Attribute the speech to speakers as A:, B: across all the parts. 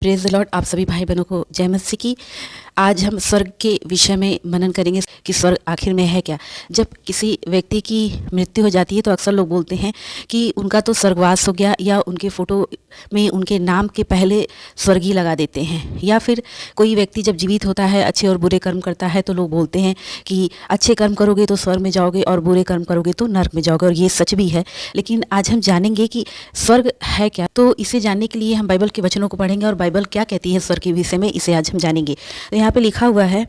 A: Praise the Lord. आप सभी भाई बहनों को जय मसीह की। आज हम स्वर्ग के विषय में मनन करेंगे कि स्वर्ग आखिर में है क्या। जब किसी व्यक्ति की मृत्यु हो जाती है तो अक्सर लोग बोलते हैं कि उनका तो स्वर्गवास हो गया, या उनके फ़ोटो में उनके नाम के पहले स्वर्गीय लगा देते हैं। या फिर कोई व्यक्ति जब जीवित होता है, अच्छे और बुरे कर्म करता है, तो लोग बोलते हैं कि अच्छे कर्म करोगे तो स्वर्ग में जाओगे और बुरे कर्म करोगे तो नर्क में जाओगे, और ये सच भी है। लेकिन आज हम जानेंगे कि स्वर्ग है क्या। तो इसे जानने के लिए हम बाइबल के वचनों को पढ़ेंगे और बाइबल क्या कहती है स्वर्ग के विषय में, इसे आज हम जानेंगे। तो यहाँ पे लिखा हुआ है,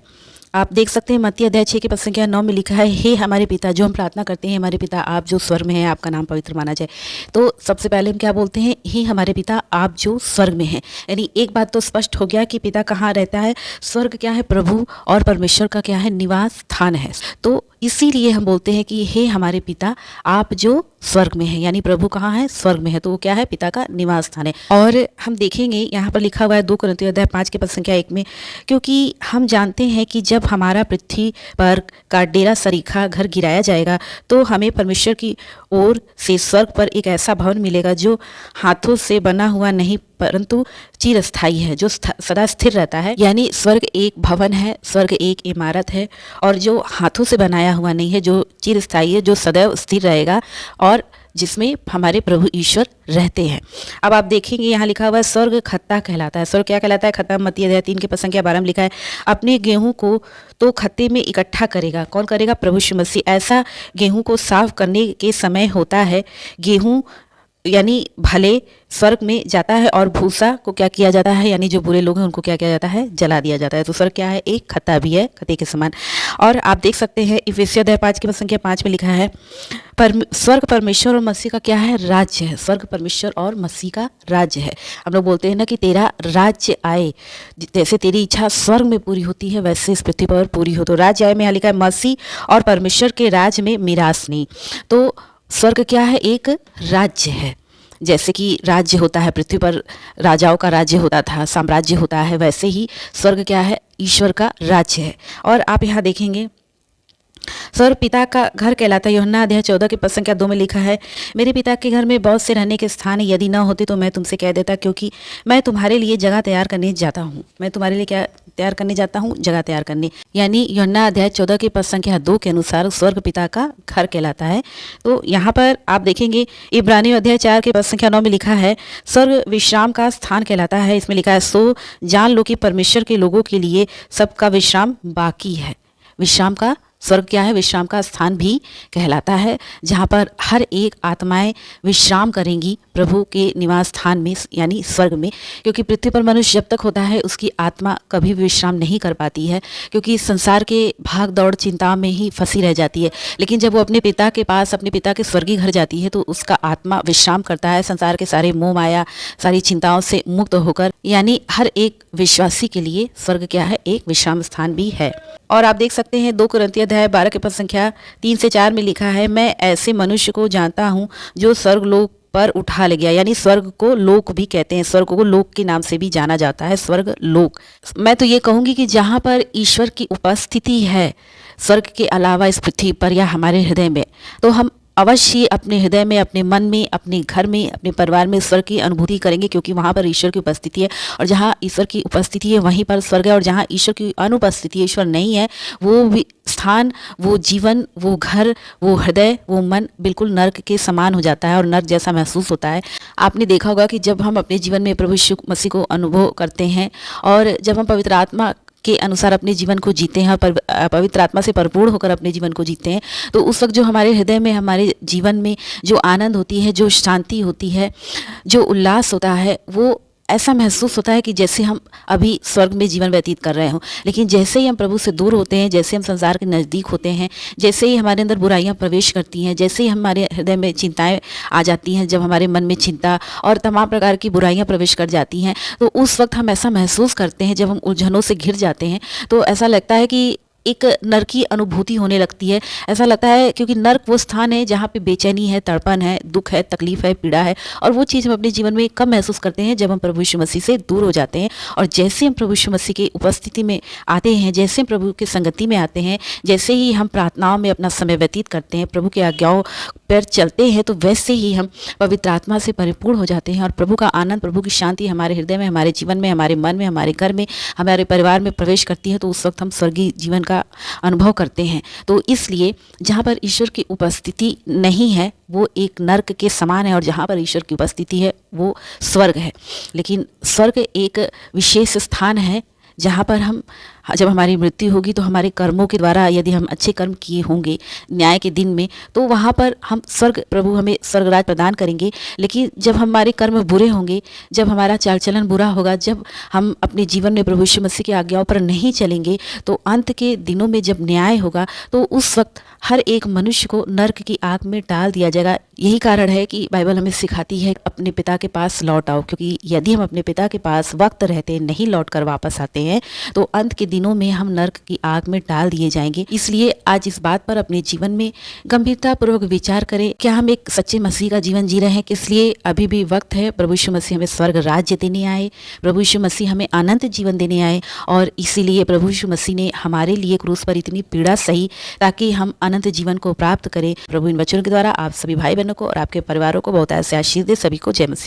A: आप देख सकते हैं, मत्ती अध्याय 6 के पद संख्या 9 में लिखा है, हे हमारे पिता। जो हम प्रार्थना करते हैं, हमारे पिता आप जो स्वर्ग में हैं, आपका नाम पवित्र माना जाए। तो सबसे पहले हम क्या बोलते हैं, हे हमारे पिता आप जो स्वर्ग में हैं। यानी एक बात तो स्पष्ट हो गया कि पिता कहाँ रहता है। स्वर्ग क्या है, प्रभु और परमेश्वर का क्या है, निवास स्थान है। तो इसीलिए हम बोलते हैं कि हे हमारे पिता आप जो स्वर्ग में है, यानी प्रभु कहाँ है, स्वर्ग में है। तो वो क्या है, पिता का निवास स्थान है। और हम देखेंगे यहाँ पर लिखा हुआ है 2 कुरिन्थियों अध्याय 5 के पद संख्या 1 में, क्योंकि हम जानते हैं कि जब हमारा पृथ्वी पर का डेरा सरीखा घर गिराया जाएगा तो हमें परमेश्वर की ओर से स्वर्ग पर एक ऐसा भवन मिलेगा जो हाथों से बना हुआ नहीं परंतु चिरस्थायी है, जो सदा स्थिर रहता है। यानी स्वर्ग एक भवन है, स्वर्ग एक इमारत है, और जो हाथों से बनाया हुआ नहीं है, जो चिरस्थायी है, जो सदैव स्थिर रहेगा और जिसमें हमारे प्रभु ईश्वर रहते हैं। अब आप देखेंगे यहाँ लिखा हुआ है स्वर्ग खत्ता कहलाता है। स्वर्ग क्या कहलाता है, खत्ता। मत्ती अध्याय 3 के पद संख्या 12 में लिखा है, अपने गेहूं को तो खत्ते में इकट्ठा करेगा। कौन करेगा, प्रभु यीशु मसीह। ऐसा गेहूं को साफ करने के समय होता है। गेहूं यानी भले स्वर्ग में जाता है और भूसा को क्या किया जाता है, यानी जो बुरे लोग हैं उनको क्या किया जाता है, जला दिया जाता है। तो स्वर्ग क्या है, एक खत्ता भी है, खत्ते के समान। और आप देख सकते हैं इफिसियों अध्याय 5 की पद संख्या 5 में लिखा है, स्वर्ग परमेश्वर और मसीह का क्या है, राज्य है। स्वर्ग परमेश्वर और मसीह का राज्य है। हम लोग बोलते हैं ना कि तेरा राज्य आए, जैसे तेरी इच्छा स्वर्ग में पूरी होती है वैसे इस पृथ्वी पर पूरी हो। तो राज्य आए में यहाँ लिखा है मसीह और परमेश्वर के राज्य में मिरास नहीं। तो स्वर्ग क्या है, एक राज्य है। जैसे कि राज्य होता है पृथ्वी पर, राजाओं का राज्य होता था, साम्राज्य होता है, वैसे ही स्वर्ग क्या है, ईश्वर का राज्य है। और आप यहाँ देखेंगे स्वर्ग पिता का घर कहलाता है। यूहन्ना अध्याय 14 के पद संख्या 2 में लिखा है, मेरे पिता के घर में बहुत से रहने के स्थान है, यदि न होते तो मैं तुमसे कह देता, क्योंकि मैं तुम्हारे लिए जगह तैयार करने जाता हूँ। मैं तुम्हारे लिए क्या तैयार करने जाता हूँ, जगह तैयार करने। यानी यूहन्ना अध्याय 14 के पद संख्या 2 के अनुसार स्वर्ग पिता का घर कहलाता है। तो यहाँ पर आप देखेंगे इब्रानियों अध्याय 4 के पद संख्या 9 में लिखा है, स्वर्ग विश्राम का स्थान कहलाता है। इसमें लिखा है, सो जान लो कि परमेश्वर के लोगों के लिए सबका विश्राम बाकी है। विश्राम का स्वर्ग क्या है, विश्राम का स्थान भी कहलाता है, जहाँ पर हर एक आत्माएं विश्राम करेंगी प्रभु के निवास स्थान में, यानी स्वर्ग में। क्योंकि पृथ्वी पर मनुष्य जब तक होता है उसकी आत्मा कभी भी विश्राम नहीं कर पाती है, क्योंकि संसार के भाग दौड़ चिंता में ही फंसी रह जाती है। लेकिन जब वो अपने पिता के पास, अपने पिता के स्वर्गीय घर जाती है, तो उसका आत्मा विश्राम करता है, संसार के सारे मोह माया, सारी चिंताओं से मुक्त होकर। यानी हर एक विश्वासी के लिए स्वर्ग क्या है, एक विश्राम स्थान भी है। और आप देख सकते हैं 2 कुरिन्थियों अध्याय 12 के पद संख्या 3 से 4 में लिखा है, मैं ऐसे मनुष्य को जानता हूँ जो स्वर्ग लोक पर उठा ले गया। यानी स्वर्ग को लोक भी कहते हैं, स्वर्ग को लोक के नाम से भी जाना जाता है, स्वर्ग लोक। मैं तो ये कहूँगी कि जहाँ पर ईश्वर की उपस्थिति है स्वर्ग के अलावा इस पृथ्वी पर या हमारे हृदय में, तो हम अवश्य अपने हृदय में, अपने मन में, अपने घर में, अपने परिवार में स्वर्ग की अनुभूति करेंगे, क्योंकि वहाँ पर ईश्वर की उपस्थिति है। और जहाँ ईश्वर की उपस्थिति है वहीं पर स्वर्ग है, और जहाँ ईश्वर की अनुपस्थिति है, ईश्वर नहीं है, वो भी स्थान, वो जीवन, वो घर, वो हृदय, वो मन बिल्कुल नर्क के समान हो जाता है और नर्क जैसा महसूस होता है। आपने देखा होगा कि जब हम अपने जीवन में प्रभु यीशु मसीह को अनुभव करते हैं और जब हम पवित्र आत्मा के अनुसार अपने जीवन को जीते हैं और पवित्र आत्मा से भरपूर होकर अपने जीवन को जीते हैं, तो उस वक्त जो हमारे हृदय में, हमारे जीवन में जो आनंद होती है, जो शांति होती है, जो उल्लास होता है, वो ऐसा महसूस होता है कि जैसे हम अभी स्वर्ग में जीवन व्यतीत कर रहे हों। लेकिन जैसे ही हम प्रभु से दूर होते हैं, जैसे हम संसार के नज़दीक होते हैं, जैसे ही हमारे अंदर बुराइयां प्रवेश करती हैं, जैसे ही हमारे हृदय में चिंताएं आ जाती हैं, जब हमारे मन में चिंता और तमाम प्रकार की बुराइयां प्रवेश कर जाती हैं, तो उस वक्त हम ऐसा महसूस करते हैं, जब हम उलझनों से घिर जाते हैं, तो ऐसा लगता है कि एक नर्क की अनुभूति होने लगती है। ऐसा लगता है, क्योंकि नर्क वो स्थान है जहाँ पे बेचैनी है, तड़पन है, दुख है, तकलीफ है, पीड़ा है, और वो चीज़ हम अपने जीवन में कब महसूस करते हैं, जब हम प्रभु यीशु मसीह से दूर हो जाते हैं। और जैसे हम प्रभु यीशु मसीह की उपस्थिति में आते हैं, जैसे हम प्रभु की संगति में आते हैं, जैसे ही हम प्रार्थनाओं में अपना समय व्यतीत करते हैं, प्रभु की आज्ञाओं पैर चलते हैं तो वैसे ही हम पवित्र आत्मा से परिपूर्ण हो जाते हैं और प्रभु का आनंद, प्रभु की शांति हमारे हृदय में, हमारे जीवन में, हमारे मन में, हमारे घर में, हमारे परिवार में प्रवेश करती है। तो उस वक्त हम स्वर्गीय जीवन का अनुभव करते हैं। तो इसलिए जहाँ पर ईश्वर की उपस्थिति नहीं है वो एक नर्क के समान है, और जहाँ पर ईश्वर की उपस्थिति है वो स्वर्ग है। लेकिन स्वर्ग एक विशेष स्थान है जहाँ पर हम, जब हमारी मृत्यु होगी तो हमारे कर्मों के द्वारा यदि हम अच्छे कर्म किए होंगे न्याय के दिन में, तो वहाँ पर हम प्रभु हमें स्वर्गराज प्रदान करेंगे। लेकिन जब हमारे कर्म बुरे होंगे, जब हमारा चाल चलन बुरा होगा, जब हम अपने जीवन में प्रभु यीशु मसीह की आज्ञाओं पर नहीं चलेंगे, तो अंत के दिनों में जब न्याय होगा तो उस वक्त हर एक मनुष्य को नर्क की आग में डाल दिया जाएगा। यही कारण है कि बाइबल हमें सिखाती है अपने पिता के पास लौट आओ, क्योंकि यदि हम अपने पिता के पास वक्त रहते नहीं लौट कर वापस आते हैं तो अंत के दिनों में हम नर्क की आग में डाल दिए जाएंगे। इसलिए आज इस बात पर अपने जीवन में गंभीरता पूर्वक विचार करें, क्या हम एक सच्चे मसीह का जीवन जी रहे हैं? किस लिए अभी भी वक्त है। प्रभु यीशु मसीह हमें स्वर्ग राज्य देने आए, प्रभु यीशु मसीह हमें अनंत जीवन देने आए, और इसीलिए प्रभु यीशु मसीह ने हमारे लिए क्रूस पर इतनी पीड़ा सही ताकि हम अनंत जीवन को प्राप्त करें। प्रभु इन वचनों के द्वारा आप सभी भाई बहनों को और आपके परिवारों को बहुत ऐसे आशीष दे। सभी को जय मसीह।